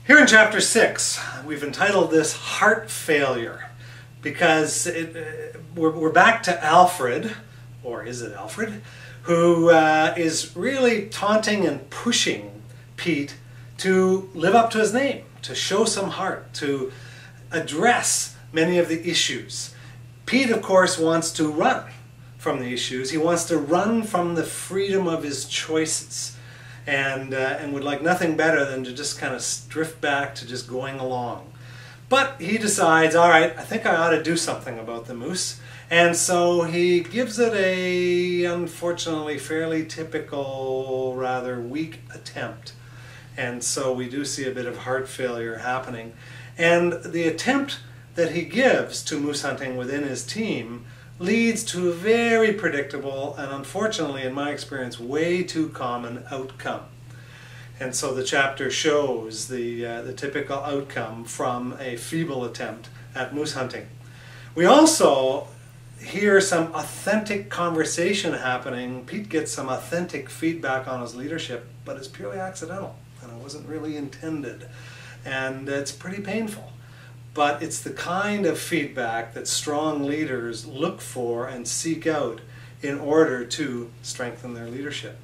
Here in chapter 6, we've entitled this Heart Failure, because we're back to Alfred, or is it Alfred, who is really taunting and pushing Pete to live up to his name, to show some heart, to address many of the issues. Pete, of course, wants to run from the issues. He wants to run from the freedom of his choices, and would like nothing better than to just kind of drift back to just going along. But he decides, all right, I think I ought to do something about the moose. And so he gives it a, unfortunately, fairly typical, rather weak attempt. And so we do see a bit of heart failure happening. And the attempt that he gives to moose hunting within his team leads to a very predictable and, unfortunately, in my experience, way too common outcome. And so the chapter shows the typical outcome from a feeble attempt at moose hunting. We also hear some authentic conversation happening. Pete gets some authentic feedback on his leadership, but it's purely accidental, and it wasn't really intended. And it's pretty painful. But it's the kind of feedback that strong leaders look for and seek out in order to strengthen their leadership.